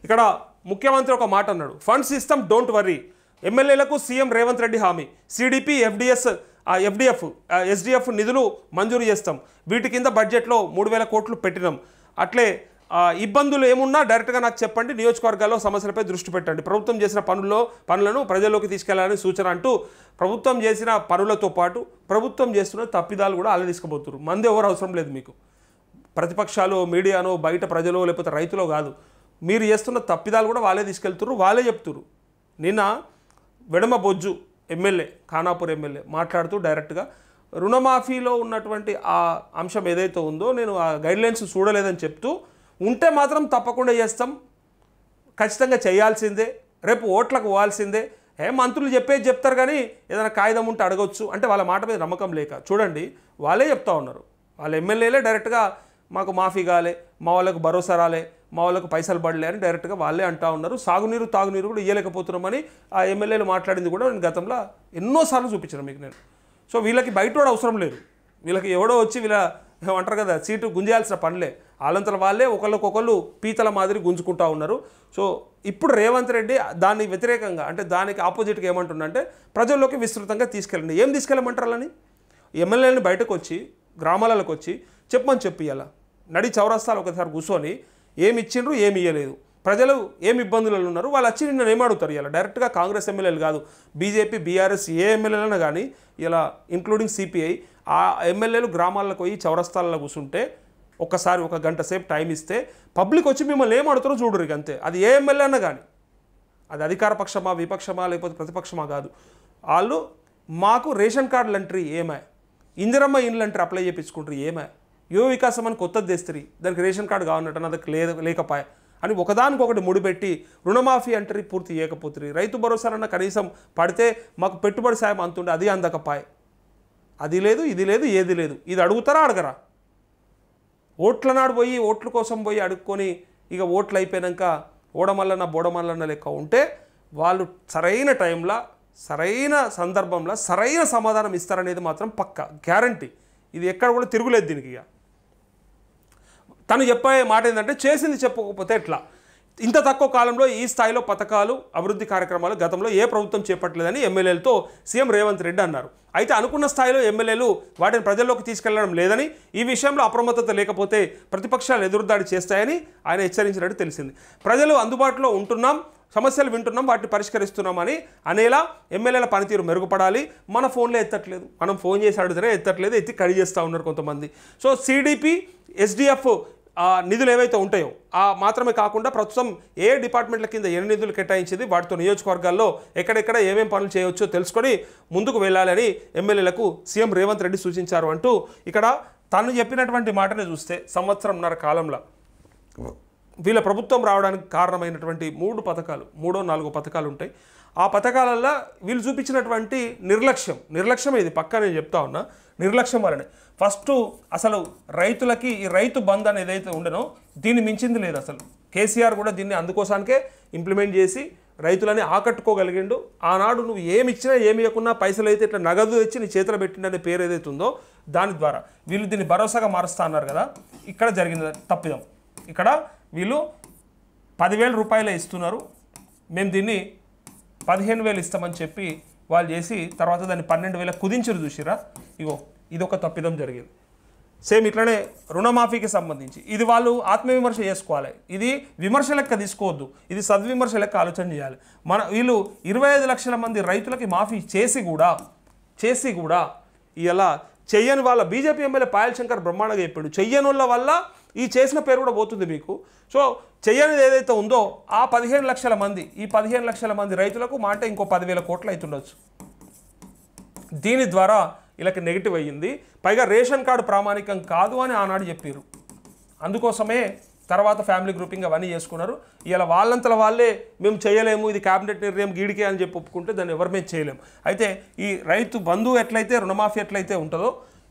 ఇక్కడ ముఖ్యమంత్రి ఒక మాట అన్నాడు, ఫండ్ సిస్టమ్ డోంట్ వర్రీ, ఎమ్మెల్యేలకు సీఎం రేవంత్ రెడ్డి హామీ, సిడిపి ఎస్డిఎఫ్ నిధులు మంజూరు చేస్తాం, వీటి కింద బడ్జెట్లో 3,000 కోట్లు పెట్టినాం, అట్లే ఇబ్బందులు ఏమున్నా డైరెక్ట్గా నాకు చెప్పండి, నియోజకవర్గాల్లో సమస్యలపై దృష్టి పెట్టండి, ప్రభుత్వం చేసిన పనులను ప్రజల్లోకి తీసుకెళ్లాలని సూచన అంటూ ప్రభుత్వం చేసిన పనులతో పాటు ప్రభుత్వం చేస్తున్న తప్పిదాలు కూడా అలా తీసుకుపోతున్నారు. మంది ఎవరు అవసరం లేదు మీకు, ప్రతిపక్షాలు మీడియానో బయట ప్రజలు లేకపోతే రైతులో కాదు, మీరు చేస్తున్న తప్పిదాలు కూడా వాళ్ళే తీసుకెళ్తున్నారు, వాళ్ళే చెప్తున్నారు. నిన్న వెడమ బొజ్జు ఎమ్మెల్యే, ఖానాపూర్ ఎమ్మెల్యే మాట్లాడుతూ డైరెక్ట్గా రుణమాఫీలో ఉన్నటువంటి ఆ అంశం ఏదైతే ఉందో నేను ఆ గైడ్లైన్స్ చూడలేదని చెప్తూ, ఉంటే మాత్రం తప్పకుండా చేస్తాం, ఖచ్చితంగా చేయాల్సిందే, రేపు ఓట్లకు పోవాల్సిందే, మంత్రులు చెప్పేది చెప్తారు కానీ ఏదైనా కాగితం ఉంటే అడగొచ్చు అంటే వాళ్ళ మాట మీద నమ్మకం లేక చూడండి వాళ్ళే చెప్తా ఉన్నారు. వాళ్ళ ఎమ్మెల్యేలే డైరెక్ట్గా మాకు మాఫీ కాలే, మా వాళ్ళకు భరోసా రాలే, మా వాళ్ళకు పైసలు పడలే అని డైరెక్ట్గా వాళ్ళే అంటూ ఉన్నారు. సాగునీరు తాగునీరు కూడా ఇవ్వలేకపోతున్నామని ఆ ఎమ్మెల్యేలు మాట్లాడింది కూడా నేను గతంలో ఎన్నోసార్లు చూపించాను మీకు నేను. సో వీళ్ళకి బయట కూడా అవసరం లేదు, వీళ్ళకి ఎవడో వచ్చి వీళ్ళ అంటారు కదా సీటు గుంజేయాల్సిన పనిలే, వాళ్ళంతలో వాళ్ళే ఒకళ్ళకొకళ్ళు పీతల మాదిరి గుంజుకుంటూ ఉన్నారు. సో ఇప్పుడు రేవంత్ రెడ్డి దాన్ని వ్యతిరేకంగా అంటే దానికి ఆపోజిట్గా ఏమంటుందంటే ప్రజల్లోకి విస్తృతంగా తీసుకెళ్ళండి. ఏం తీసుకెళ్ళమంటారు అని ఎమ్మెల్యేలని బయటకు వచ్చి గ్రామాలకు వచ్చి చెప్పమని చెప్పియాల, నడి చౌరస్తాలు ఒకసారి కూర్చొని ఏమి ఇచ్చిండ్రు ఏమి ఇవ్వలేదు, ప్రజలు ఏమి ఇబ్బందులలో ఉన్నారు వాళ్ళు వచ్చి నిన్న ఏమడుగుతారు. ఇలా డైరెక్ట్గా కాంగ్రెస్ ఎమ్మెల్యేలు కాదు, బీజేపీ బీఆర్ఎస్ ఏ ఎమ్మెల్యేలైనా కానీ ఇలా ఇంక్లూడింగ్ సిపిఐ ఆ ఎమ్మెల్యేలు గ్రామాలకు పోయి చౌరస్తాలలో కూర్చుంటే ఒక్కసారి 1 గంట సేపు టైం ఇస్తే పబ్లిక్ వచ్చి మిమ్మల్ని ఏమడుతారో చూడరు. ఇక అంతే, అది ఏ ఎమ్మెల్యే అన్నా కానీ, అది అధికార పక్షమా విపక్షమా లేకపోతే ప్రతిపక్షమా కాదు, వాళ్ళు మాకు రేషన్ కార్డులు ఎంట్రీ ఏమా, ఇందిరమ్మ ఇండ్లు ఎంట్రీ అప్లై చేయించుకుంటారు ఏమా, యువ వికాసం అని కొత్తది తెస్తారు దానికి రేషన్ కార్డు కావాలంటే అది లేకపోయా అని ఒకదానికొకటి ముడిపెట్టి రుణమాఫీ ఎంట్రీ పూర్తి చేయకపోతుంది. రైతు భరోసాలన్న కనీసం పడితే మాకు పెట్టుబడి సాయం అంతుండే అది అందకపాయ్, అది లేదు ఇది లేదు ఏది లేదు. ఇది అడుగుతారా అడగరా? ఓట్ల నాడు పోయి ఓట్ల కోసం పోయి అడుక్కొని ఇక ఓట్లు అయిపోయాక ఓడమల్లన్న బోడమల్లన్న లెక్క ఉంటే వాళ్ళు సరైన టైంలో సరైన సందర్భంలో సరైన సమాధానం ఇస్తారనేది మాత్రం పక్కా గ్యారంటీ. ఇది ఎక్కడ కూడా తిరుగులేదు దీనికి. ఇక తను చెప్పే మాట ఏంటంటే చేసింది చెప్పకపోతే ఎట్లా, ఇంత తక్కువ కాలంలో ఈ స్థాయిలో పథకాలు అభివృద్ధి కార్యక్రమాలు గతంలో ఏ ప్రభుత్వం చేపట్టలేదని ఎమ్మెల్యేలతో సీఎం రేవంత్ రెడ్డి అన్నారు. అయితే అనుకున్న స్థాయిలో ఎమ్మెల్యేలు వాటిని ప్రజల్లోకి తీసుకెళ్లడం లేదని, ఈ విషయంలో అప్రమత్తత లేకపోతే ప్రతిపక్షాలు ఎదురుదాడి చేస్తాయని ఆయన హెచ్చరించినట్టు తెలిసింది. ప్రజలు అందుబాటులో ఉంటున్నాం, సమస్యలు వింటున్నాం, వాటిని పరిష్కరిస్తున్నామని అనేలా ఎమ్మెల్యేల పనితీరు మెరుగుపడాలి. మన ఫోన్లో ఎత్తట్లేదు, మనం ఫోన్ చేసి అడిగితే ఎత్తట్లేదు, ఎత్తి కడి చేస్తూ ఉన్నారు కొంతమంది. సో సిడిపి ఎస్డిఎఫ్ నిధులు ఏవైతే ఉంటాయో ఆ మాత్రమే కాకుండా ప్రస్తుతం ఏ డిపార్ట్మెంట్ల కింద ఎన్ని నిధులు కేటాయించింది, వాటితో నియోజకవర్గాల్లో ఎక్కడెక్కడ ఏమేం పనులు చేయవచ్చో తెలుసుకొని ముందుకు వెళ్ళాలని ఎమ్మెల్యేలకు సీఎం రేవంత్ రెడ్డి సూచించారు అంటూ ఇక్కడ తను చెప్పినటువంటి మాటనే చూస్తే 1.5 కాలంలో వీళ్ళ ప్రభుత్వం రావడానికి కారణమైనటువంటి 3 పథకాలు 3-4 పథకాలు ఉంటాయి. ఆ పథకాలలో వీళ్ళు చూపించినటువంటి నిర్లక్ష్యం ఇది పక్కా నేను చెప్తా ఉన్నా, నిర్లక్ష్యం వల్లనే ఫస్ట్ అసలు రైతులకి ఈ రైతు బంధు అనేది ఏదైతే ఉండనో దీన్ని మించింది లేదు. అసలు కేసీఆర్ కూడా దీన్ని అందుకోసానికే ఇంప్లిమెంట్ చేసి రైతులని ఆకట్టుకోగలిగిండు. ఆనాడు నువ్వు ఏమి ఇచ్చినా ఏమి ఇవ్వకున్నా పైసలు అయితే ఇట్లా నగదు తెచ్చి నీ చేతిలో పెట్టిందనే పేరు ఏదైతే ఉందో దాని ద్వారా వీళ్ళు దీన్ని భరోసాగా మారుస్తా అన్నారు కదా. ఇక్కడ జరిగింది తప్పిదం. ఇక్కడ వీళ్ళు 10,000 రూపాయలే ఇస్తున్నారు, మేము దీన్ని 15,000 ఇస్తామని చెప్పి వాళ్ళు చేసి తర్వాత దాన్ని 12,000 కుదించరు. చూసిరా, ఇగో ఇదొక తప్పిదం జరిగింది. సేమ్ ఇట్లనే రుణమాఫీకి సంబంధించి ఇది వాళ్ళు ఆత్మవిమర్శ చేసుకోవాలి, ఇది విమర్శ లెక్క తీసుకోవద్దు, ఇది సద్విమర్శ లెక్క ఆలోచన చేయాలి. వీళ్ళు 25 లక్షల మంది రైతులకి మాఫీ చేసి కూడా ఇలా చెయ్యని వాళ్ళ బీజేపీ ఎమ్మెల్యే పాయల్ శంకర్ బ్రహ్మాండంగా చెప్పాడు, చెయ్యని వాళ్ళ వల్ల ఈ చేసిన పేరు కూడా పోతుంది మీకు. సో చెయ్యనిది ఏదైతే ఉందో ఆ 15 లక్షల మంది, ఈ 15 లక్షల మంది రైతులకు మాట ఇంకో 10,000 కోట్లు అవుతుండొచ్చు. దీని ద్వారా వీళ్ళకి నెగిటివ్ అయ్యింది. పైగా రేషన్ కార్డు ప్రామాణికం కాదు అని ఆనాడు చెప్పారు, అందుకోసమే తర్వాత ఫ్యామిలీ గ్రూపింగ్ అవన్నీ చేసుకున్నారు. ఇలా వాళ్ళంతలో వాళ్ళే మేము చేయలేము, ఇది క్యాబినెట్ నిర్ణయం గీడికే అని చెప్పి ఒప్పుకుంటే దాన్ని ఎవరు మేము చేయలేము. అయితే ఈ రైతు బంధువు ఎట్లయితే రుణమాఫీ ఎట్లయితే ఉంటుందో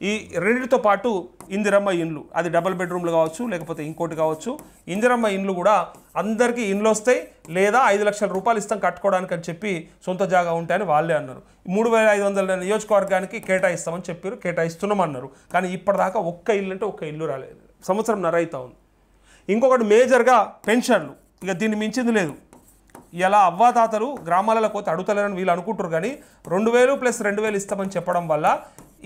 ఈ రెండింటితో పాటు ఇందిరమ్మ ఇండ్లు, అది డబుల్ బెడ్రూమ్లు కావచ్చు లేకపోతే ఇంకోటి కావచ్చు, ఇందిరమ్మ ఇండ్లు కూడా అందరికీ ఇండ్లు వస్తాయి, లేదా 5 లక్షల రూపాయలు ఇస్తాం కట్టుకోవడానికి అని చెప్పి సొంత జాగా ఉంటాయని వాళ్ళే అన్నారు. 3,500 నియోజకవర్గానికి కేటాయిస్తామని చెప్పారు, కేటాయిస్తున్నామన్నారు. కానీ ఇప్పటిదాకా ఒక్క ఇల్లు అంటే ఒక్క ఇల్లు రాలేదు, 1.5 సంవత్సరం అవుతా ఉంది. ఇంకొకటి మేజర్గా పెన్షన్లు, ఇక దీన్ని మించింది లేదు. ఇలా అవ్వాతాతలు గ్రామాలలో పోతే అడుగుతలేరని వీళ్ళు అనుకుంటారు, కానీ 2000 + 2000 ఇస్తామని చెప్పడం వల్ల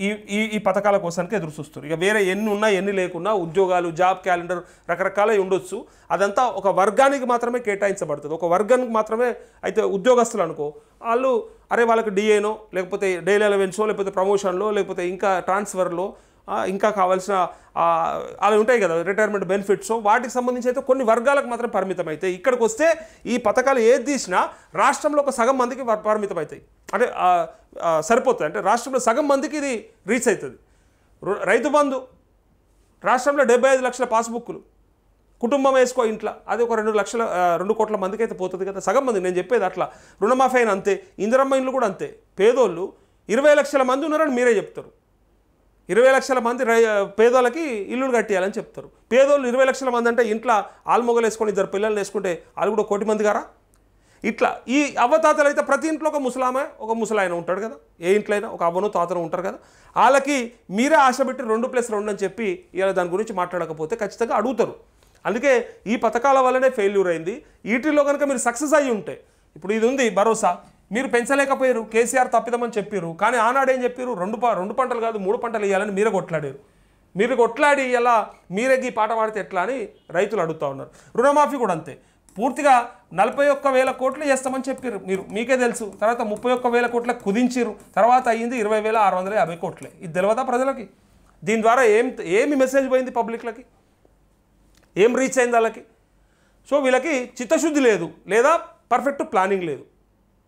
ఈ ఈ ఈ పథకాల కోసానికి ఎదురు చూస్తారు. ఇక వేరే ఎన్ని ఉన్నా ఎన్ని లేకున్నా ఉద్యోగాలు, జాబ్ క్యాలెండర్ రకరకాలవి ఉండొచ్చు, అదంతా ఒక వర్గానికి మాత్రమే కేటాయించబడుతుంది. ఒక వర్గానికి మాత్రమే. అయితే ఉద్యోగస్తులు అనుకో, వాళ్ళు అరే వాళ్ళకి డిఏనో లేకపోతే డైలీ అలవెన్సో లేకపోతే ప్రమోషన్లో లేకపోతే ఇంకా ట్రాన్స్ఫర్లో ఇంకా కావాల్సిన అవి ఉంటాయి కదా రిటైర్మెంట్ బెనిఫిట్స్, వాటికి సంబంధించి అయితే కొన్ని వర్గాలకు మాత్రం పరిమితం అవుతాయి. ఇక్కడికి వస్తే ఈ పథకాలు ఏది తీసినా రాష్ట్రంలో ఒక సగం మందికి పరిమితం అవుతాయి, అంటే సరిపోతుంది. అంటే రాష్ట్రంలో సగం మందికి ఇది రీచ్ అవుతుంది. రైతు బంధు రాష్ట్రంలో 75 లక్షల పాస్బుక్లు కుటుంబం వేసుకో ఇంట్లో, అది ఒక 2 కోట్ల మందికి అయితే పోతుంది కదా, సగం మంది. నేను చెప్పేది అట్లా. రుణమాఫీ అయిన అంతే, ఇందిరమ్మ ఇండ్లు కూడా అంతే. పేదోళ్ళు 20 లక్షల మంది ఉన్నారని మీరే చెప్తారు. 20 లక్షల మంది పేదోళ్ళకి ఇల్లులు కట్టియాలని చెప్తారు. పేదోళ్ళు 20 లక్షల మంది అంటే ఇంట్లో ఆల్మొగలు వేసుకొని 2 పిల్లలు వేసుకుంటే వాళ్ళు కూడా 1 కోటి మంది గారా? ఇట్లా ఈ అవ్వతాతలు అయితే ప్రతి ఇంట్లో ఒక ముసలామె ఒక ముసలాయన ఉంటాడు కదా, ఏ ఇంట్లో అయినా ఒక అవ్వను తాతను ఉంటారు కదా, వాళ్ళకి మీరే ఆశ పెట్టి 2+2 అని చెప్పి ఇలా దాని గురించి మాట్లాడకపోతే ఖచ్చితంగా అడుగుతారు. అందుకే ఈ పథకాల వల్లనే ఫెయిల్యూర్ అయింది. వీటిలో కనుక మీరు సక్సెస్ అయ్యి ఉంటే, ఇప్పుడు ఇది ఉంది భరోసా, మీరు పెంచలేకపోయారు, కేసీఆర్ తప్పిదమని చెప్పారు, కానీ ఆనాడు ఏం చెప్పారు, 2 పంటలు కాదు 3 పంటలు ఇవ్వాలని మీరే కొట్లాడారు. మీరు కొట్లాడి ఇలా మీరే ఈ పాట పాడితే ఎట్లా అని రైతులు అడుగుతూ ఉన్నారు. రుణమాఫీ కూడా అంతే, పూర్తిగా 41,000 కోట్లు చేస్తామని చెప్పారు మీరు, మీకే తెలుసు. తర్వాత 31,000 కోట్లకు కుదించారు, తర్వాత అయ్యింది 20,650 కోట్లే. ఇది తెలియదా ప్రజలకి? దీని ద్వారా ఏమి మెసేజ్ పోయింది పబ్లిక్లకి, ఏం రీచ్ అయింది వాళ్ళకి? సో వీళ్ళకి చిత్తశుద్ధి లేదు, లేదా పర్ఫెక్ట్ ప్లానింగ్ లేదు,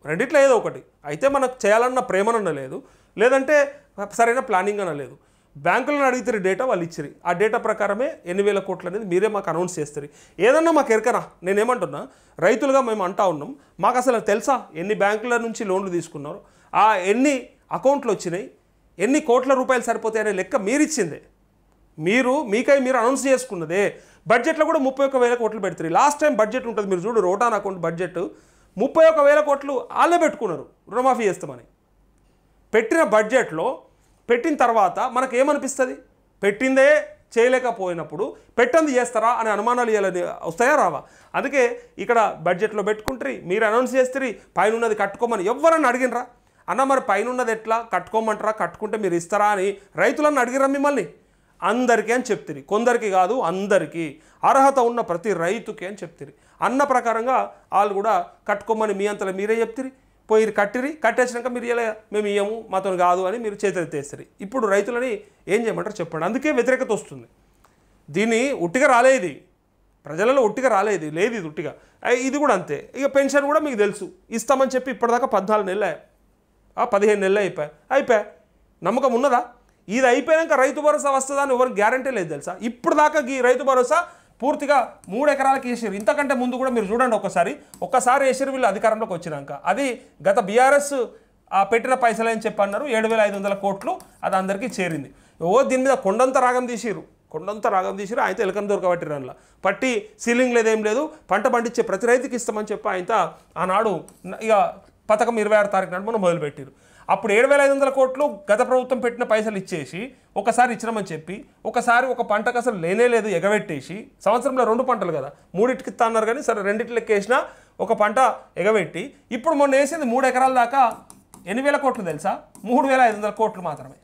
రెండిట్లో ఏదో ఒకటి. అయితే మనకు చేయాలన్న ప్రేమనన్న లేదు, లేదంటే సరైన ప్లానింగ్ అన్న లేదు. బ్యాంకులను అడిగితే డేటా వాళ్ళు ఇచ్చిరి, ఆ డేటా ప్రకారమే 8,000 కోట్లు అనేది మీరే మాకు అనౌన్స్ చేస్తారు. ఏదన్నా మాకు ఎరకనా? నేనేమంటున్నా, రైతులుగా మేము అంటా ఉన్నాం, మాకు అసలు తెలుసా ఎన్ని బ్యాంకుల నుంచి లోన్లు తీసుకున్నారు, ఆ ఎన్ని అకౌంట్లు వచ్చినాయి, ఎన్ని కోట్ల రూపాయలు సరిపోతాయి అనే లెక్క మీరు ఇచ్చిందే, మీరు అనౌన్స్ చేసుకున్నదే. బడ్జెట్లో కూడా 31,000 కోట్లు పెడతారు. లాస్ట్ టైం బడ్జెట్ ఉంటుంది మీరు చూడు, రోటాన్ అకౌంట్ బడ్జెట్ 31,000 కోట్లు వాళ్ళే పెట్టుకున్నారు రుణమాఫీ చేస్తామని. పెట్టిన బడ్జెట్లో పెట్టిన తర్వాత మనకు ఏమనిపిస్తుంది, పెట్టిందే చేయలేకపోయినప్పుడు పెట్టంది చేస్తారా అనే అనుమానాలు వస్తాయా రావా? అందుకే ఇక్కడ బడ్జెట్లో పెట్టుకుంటారు, మీరు అనౌన్స్ చేస్తారు, పైన ఉన్నది కట్టుకోమని. ఎవరన్నా అడిగినరా అన్న మరి పైన ఉన్నది ఎట్లా కట్టుకోమంటారా, కట్టుకుంటే మీరు ఇస్తారా అని రైతులను అడిగిరా మిమ్మల్ని? అందరికీ అని చెప్తుంది, కొందరికి కాదు అందరికీ, అర్హత ఉన్న ప్రతి రైతుకి అని చెప్తుంది. అన్న ప్రకారంగా వాళ్ళు కూడా కట్టుకోమని మీ అంతలో మీరే చెప్తారు, పోయి కట్టేసినాక మీరు ఇలా మేము ఇయ్యము మాతో కాదు అని మీరు చేతులెత్తేస్తారు. ఇప్పుడు రైతులని ఏం చేయమంటారు చెప్పండి? అందుకే వ్యతిరేకత వస్తుంది. దీన్ని ఉట్టిగా రాలేదు, ప్రజలలో ఉట్టిగా రాలేదు, లేదు ఇది ఉట్టిగా. ఇది కూడా అంతే. ఇక పెన్షన్ కూడా మీకు తెలుసు ఇస్తామని చెప్పి ఇప్పటిదాకా 14 నెలలు 15 నెలలు అయిపోయా. నమ్మకం ఉన్నదా? ఇది అయిపోయాక రైతు భరోసా వస్తుందా అని ఎవరికి గ్యారంటీ లేదు తెలుసా? ఇప్పుడు దాకా ఈ రైతు భరోసా పూర్తిగా 3 ఎకరాలకు వేసారు. ఇంతకంటే ముందు కూడా మీరు చూడండి, ఒక్కసారి వేసారు వీళ్ళు అధికారంలోకి వచ్చినాక. అది గత బీఆర్ఎస్ పెట్టిన పైసలు అని చెప్పి అన్నారు, 7,500 కోట్లు అది అందరికీ చేరింది. దీని మీద కొండంత రాగం తీసిరు, ఆయన ఎలకని దొరకబట్టిరు. అందులో పట్టి సీలింగ్ లేదేం లేదు, పంట పండించే ప్రతి రైతుకి ఇస్తామని చెప్పి ఆయన ఆనాడు ఇక పథకం 26 తారీఖు నాడు మనం మొదలుపెట్టారు. అప్పుడు 7,500 కోట్లు గత ప్రభుత్వం పెట్టిన పైసలు ఇచ్చేసి ఒకసారి ఇచ్చినామని చెప్పి ఒకసారి ఒక పంటకు అసలు లేనే లేదు ఎగబెట్టేసి, సంవత్సరంలో 2 పంటలు కదా 3టికి ఇస్తా అన్నారు, కానీ సరే 2టి లెక్కేసినా ఒక పంట ఎగబెట్టి ఇప్పుడు మొన్న వేసింది 3 ఎకరాల దాకా 8,000 కోట్లు తెలుసా? 3,500 కోట్లు మాత్రమే.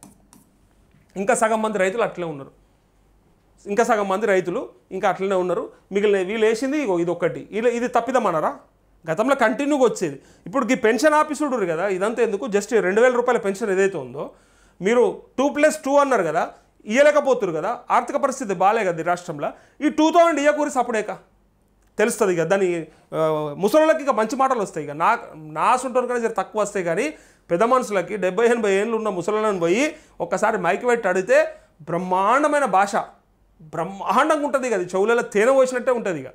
ఇంకా సగం మంది రైతులు అట్లే ఉన్నారు, అట్లనే ఉన్నారు. మిగిలిన వీళ్ళు వేసింది ఇది ఒక్కటి. ఇది తప్పిదమన్నారా? గతంలో కంటిన్యూగా వచ్చేది. ఇప్పుడు ఈ పెన్షన్ ఆఫీసుడు కదా, ఇదంతా ఎందుకు? జస్ట్ 2,000 రూపాయల పెన్షన్ ఏదైతే ఉందో మీరు 2+2 అన్నారు కదా, ఇవ్వలేకపోతున్నారు కదా, ఆర్థిక పరిస్థితి బాగాలే కదా రాష్ట్రంలో. ఈ 2,000 ఇయ్యకూరి సప్పుడేక తెలుస్తుంది ఇక. దాని ముసలిళ్ళకి ఇక మంచి మాటలు వస్తాయి. ఇక నా సొంటోని కానీ తక్కువ వస్తాయి, కానీ పెద్ద మనుషులకి 70-80 ఏళ్ళు ఉన్న ముసలిళ్ళని పోయి ఒక్కసారి మైకి పెట్టి అడిగితే బ్రహ్మాండమైన భాష, బ్రహ్మాండంగా ఉంటుంది. ఇక అది చెవులలో తేనె పోసినట్టే ఉంటుంది. ఇక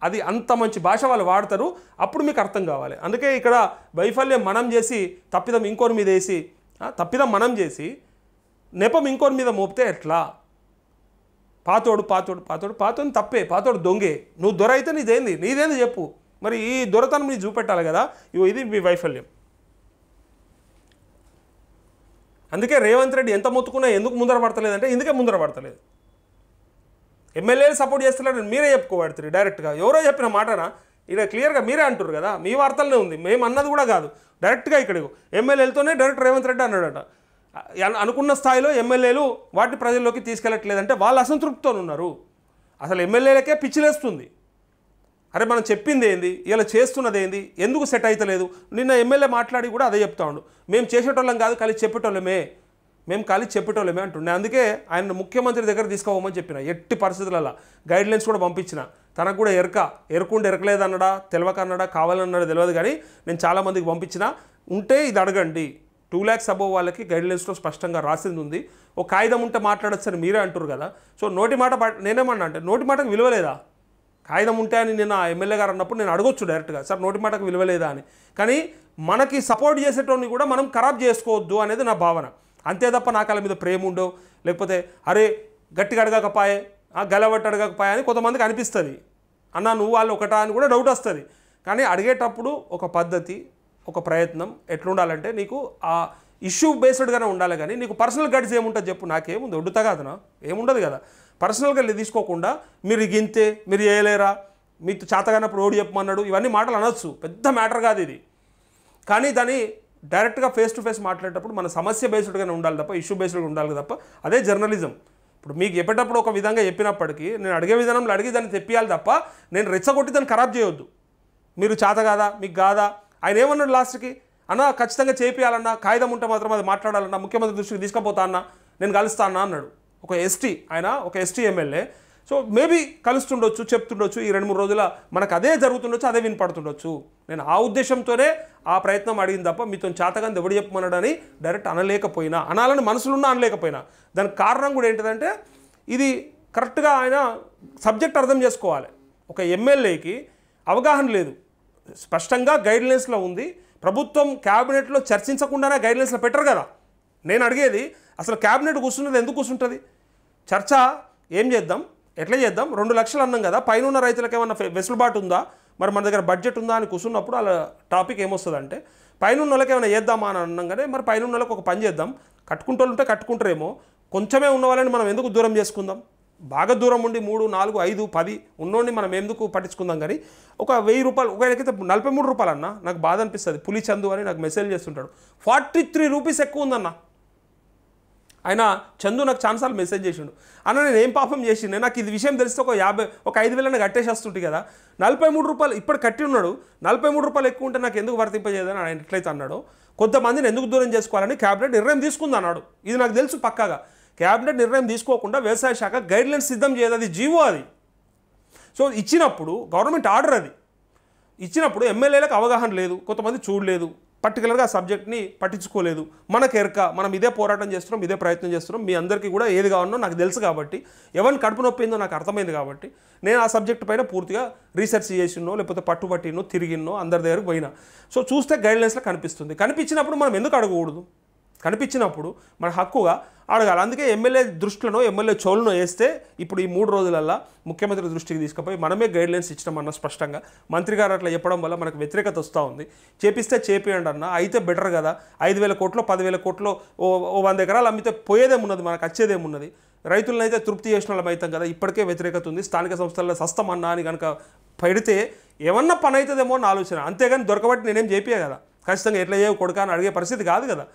అది అంత మంచి భాష వాళ్ళు వాడతారు, అప్పుడు మీకు అర్థం కావాలి. అందుకే ఇక్కడ వైఫల్యం మనం చేసి తప్పిదం ఇంకోరి మీద వేసి, తప్పిదం మనం చేసి నెపం ఇంకోరి మీద మోపితే ఎట్లా? పాతోడు తప్పే, పాతోడు దొంగే. నువ్వు దొర అయితే నీదేంది చెప్పు. మరి ఈ దొరతనం నీ చూపెట్టాలి కదా. ఇది మీ వైఫల్యం. అందుకే రేవంత్ రెడ్డి ఎంత మొత్తుకున్నా ఎందుకు ముందర పడతలేదంటే ఇందుకే ముందర పడతలేదు. ఎమ్మెల్యేలు సపోర్ట్ చేస్తలేరు, మీరే చెప్పుకోబడుతుంది డైరెక్ట్గా. ఎవరో చెప్పిన మాటనా? ఇక్కడ క్లియర్గా మీరే అంటారు కదా, మీ వార్తలనే ఉంది, మేము అన్నది కూడా కాదు. డైరెక్ట్గా ఇక్కడికి ఎమ్మెల్యేలతోనే డైరెక్ట్ రేవంత్ రెడ్డి అన్నాడట. అనుకున్న స్థాయిలో ఎమ్మెల్యేలు వాటిని ప్రజల్లోకి తీసుకెళ్ళట్లేదంటే వాళ్ళు అసంతృప్తితో ఉన్నారు. అసలు ఎమ్మెల్యేలకే పిచ్చిలేస్తుంది. అరే మనం చెప్పింది ఏంది, ఇలా చేస్తున్నది ఏంది, ఎందుకు సెట్ అవుతలేదు. నిన్న ఎమ్మెల్యే మాట్లాడి కూడా అదే చెప్తా ఉండు, మేము చేసేటోళ్ళం కాదు కలిసి చెప్పేటోళ్ళమే, మేము కలిసి చెప్పేటోళ్ళమే అంటుండే. అందుకే ఆయన ముఖ్యమంత్రి దగ్గర తీసుకోవమని చెప్పిన, ఎట్టి పరిస్థితులలో గైడ్లైన్స్ కూడా పంపించిన. తనకు కూడా ఎరుకుంటే ఎరకలేదన్నాడా, తెలవకన్నాడా, కావాలన్నాడా తెలియదు, కానీ నేను చాలామందికి పంపించిన. ఉంటే ఇది అడగండి, 2 lakhs అబోవ్ వాళ్ళకి గైడ్లైన్స్లో స్పష్టంగా రాసింది ఉంది. ఒక కాగితం ఉంటే మాట్లాడచ్చు అని మీరే అంటారు కదా. సో నోటి మాట నేనేమన్నా అంటే నోటి మాటకు విలువలేదా? కాగితం ఉంటే అని నేను ఆ ఎమ్మెల్యే గారు అన్నప్పుడు నేను అడగొచ్చు డైరెక్ట్గా, సార్ నోటి మాటకు విలువలేదా అని. కానీ మనకి సపోర్ట్ చేసేటోని కూడా మనం ఖరాబ్ చేసుకోవద్దు అనేది నా భావన. అంతే తప్ప నాకు వాళ్ళ మీద ప్రేమ ఉండో, లేకపోతే అరే గట్టిగా అడగకపోయే, గలబట్టి అడగకపోయా అని కొంతమందికి అనిపిస్తుంది. అన్న నువ్వు వాళ్ళు ఒకటా అని కూడా డౌట్ వస్తుంది. కానీ అడిగేటప్పుడు ఒక పద్ధతి, ఒక ప్రయత్నం ఎట్లుండాలంటే నీకు ఆ ఇష్యూ బేస్డ్గానే ఉండాలి. కానీ నీకు పర్సనల్ గైడ్స్ ఏముంటుంది చెప్పు, నాకేముంది ఒడ్డుతా కాదనా, ఏముండదు కదా. పర్సనల్గా తీసుకోకుండా మీరు గింతే, మీరు చేయలేరా, మీతో చేతగానప్పుడు ఓడి చెప్పమన్నాడు, ఇవన్నీ మాటలు అనొచ్చు, పెద్ద మ్యాటర్ కాదు ఇది. కానీ దాన్ని డైరెక్ట్గా ఫేస్ టు ఫేస్ మాట్లాడేటప్పుడు మన సమస్య బేస్డ్గానే ఉండాలి తప్ప ఇష్యూ బేస్డ్గా ఉండాలి తప్ప. అదే జర్నలిజం. ఇప్పుడు మీకు చెప్పేటప్పుడు ఒక విధంగా చెప్పినప్పటికీ నేను అడిగే విధానంలో అడిగి దాన్ని తెప్పియాలి తప్ప నేను రెచ్చగొట్టి దాన్ని ఖరాబ్ చేయొద్దు. మీరు చేత కాదా, మీకు కాదా. ఆయన ఏమన్నాడు లాస్ట్కి, అన్న ఖచ్చితంగా చేపియాలన్నా, కాగితం ఉంటే మాత్రం అది మాట్లాడాలన్నా, ముఖ్యమంత్రి దృష్టికి తీసుకుపోతా అన్న, నేను కలుస్తా అన్నా అన్నాడు. ఒక ఎస్టీ, ఆయన ఒక ఎస్టీ ఎమ్మెల్యే. సో మేబీ కలుస్తుండొచ్చు, చెప్తుండొచ్చు, ఈ 2-3 రోజుల మనకు అదే జరుగుతుండొచ్చు, అదే వినపడుతుండొచ్చు. నేను ఆ ఉద్దేశంతోనే ఆ ప్రయత్నం అడిగింది తప్ప మీతో చేతగాని ఎవడు చెప్పమన్నాడని డైరెక్ట్ అనలేకపోయినా, అనాలని మనసులున్నా అనలేకపోయినా. దానికి కారణం కూడా ఏంటిదంటే ఇది కరెక్ట్గా ఆయన సబ్జెక్ట్ అర్థం చేసుకోవాలి. ఒక ఎమ్మెల్యేకి అవగాహన లేదు, స్పష్టంగా గైడ్లైన్స్లో ఉంది. ప్రభుత్వం క్యాబినెట్లో చర్చించకుండానే గైడ్లైన్స్లో పెట్టరు కదా. నేను అడిగేది అసలు క్యాబినెట్ కూర్చున్నది ఎందుకు కూర్చుంటుంది? చర్చ ఏం చేద్దాం, ఎట్లా చేద్దాం, 2 లక్షలు అన్నాం కదా, పైన ఉన్న రైతులకు ఏమన్నా వెసులుబాటు ఉందా, మరి మన దగ్గర బడ్జెట్ ఉందా అని కూర్చున్నప్పుడు అలా టాపిక్ ఏమొస్తుందంటే పైన ఉన్న వాళ్ళకి ఏమైనా చేద్దామా అని అన్నాం కానీ, మరి పైన ఉన్న వాళ్ళకి ఒక పని చేద్దాం, కట్టుకుంటూ కట్టుకుంటారేమో, కొంచెమే ఉన్న వాళ్ళని మనం ఎందుకు దూరం చేసుకుందాం, బాగా దూరం ఉండి 3, 4, 5, 10 ఉన్నోడిని మనం ఎందుకు పట్టించుకుందాం. కానీ ఒక 1000 రూపాయలు, ఒకవేళకైతే 43 రూపాయలు అన్న నాకు బాధ అనిపిస్తుంది. పులి చందు అని నాకు మెసేజ్ చేస్తుంటాడు, 43 రూపీస్ ఎక్కువ ఉందన్న. ఆయన చందు నాకు చాలాసార్లు మెసేజ్ చేసిండు, అన్న నేను ఏం పాపం చేసిండే, నాకు ఇది విషయం తెలిస్తే ఒక 5,000 కట్టేసి వస్తుంటే కదా, 43 రూపాయలు ఇప్పుడు కట్టి ఉన్నాడు, 43 రూపాయలు ఎక్కువ ఉంటే నాకు ఎందుకు వర్తింపజేయదని ఆయన ఎట్లయితే అన్నాడో, కొంతమందిని ఎందుకు దూరం చేసుకోవాలని క్యాబినెట్ నిర్ణయం తీసుకుంది అన్నాడు. ఇది నాకు తెలుసు పక్కాగా. క్యాబినెట్ నిర్ణయం తీసుకోకుండా వ్యవసాయ శాఖ గైడ్లైన్స్ సిద్ధం చేయదు, అది జీవో అది. సో ఇచ్చినప్పుడు గవర్నమెంట్ ఆర్డర్ అది ఇచ్చినప్పుడు ఎమ్మెల్యేలకు అవగాహన లేదు, కొంతమంది చూడలేదు, పర్టికులర్గా ఆ సబ్జెక్ట్ని పట్టించుకోలేదు. మనకు ఎరక, మనం ఇదే పోరాటం చేస్తున్నాం, ఇదే ప్రయత్నం చేస్తున్నాం, మీ అందరికీ కూడా ఏది కావాలనో నాకు తెలుసు కాబట్టి, ఎవరిని కడుపు నొప్పిందో నాకు అర్థమైంది కాబట్టి నేను ఆ సబ్జెక్ట్ పైన పూర్తిగా రీసెర్చ్ చేసినో, లేకపోతే పట్టుబట్టినో, తిరిగినో, అందరి దగ్గరకు పోయినా. సో చూస్తే గైడ్లైన్స్లో కనిపిస్తుంది. కనిపించినప్పుడు మనం ఎందుకు అడగకూడదు? కనిపించినప్పుడు మన హక్కుగా అడగాలి. అందుకే ఎమ్మెల్యే దృష్టిలో, ఎమ్మెల్యే చోలునో వేస్తే ఇప్పుడు ఈ 3 రోజులల్లో ముఖ్యమంత్రి దృష్టికి తీసుకుపోయి మనమే గైడ్లైన్స్ ఇచ్చినామన్న స్పష్టంగా. మంత్రి గారు అట్లా చెప్పడం వల్ల మనకు వ్యతిరేకత వస్తూ ఉంది. చేపిస్తే చేపియండి అన్న, అయితే బెటర్ కదా. 5,000 కోట్లు 10,000 కోట్లు ఓ 100 ఎకరాలు అమ్మితే పోయేదేమున్నది, మనకు వచ్చేదేమున్నది. రైతులను అయితే తృప్తి చేసిన వాళ్ళం అవుతాం కదా. ఇప్పటికే వ్యతిరేకత ఉంది. స్థానిక సంస్థల్లో సస్తమన్నా అని కనుక పెడితే ఏమన్నా పని అవుతుందేమో అని ఆలోచన, అంతేగాని దొరకబట్టి నేనేం చేపియా కదా. ఖచ్చితంగా ఎట్లా చేయవు కొడుకా అని అడిగే పరిస్థితి కాదు కదా.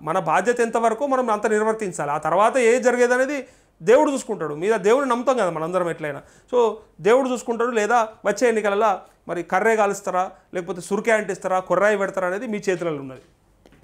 మన బాధ్యత ఎంతవరకు మనం అంత నిర్వర్తించాలి. ఆ తర్వాత ఏ జరిగేది అనేది దేవుడు చూసుకుంటాడు. మీద దేవుడిని నమ్ముతాం కదా మనందరం ఎట్లయినా. సో దేవుడు చూసుకుంటాడు. లేదా వచ్చే ఎన్నికలలో మరి కర్రే కాలుస్తారా, లేకపోతే సురికాయ అంటిస్తారా, కొర్రాయి పెడతారా అనేది మీ చేతులలో ఉన్నది.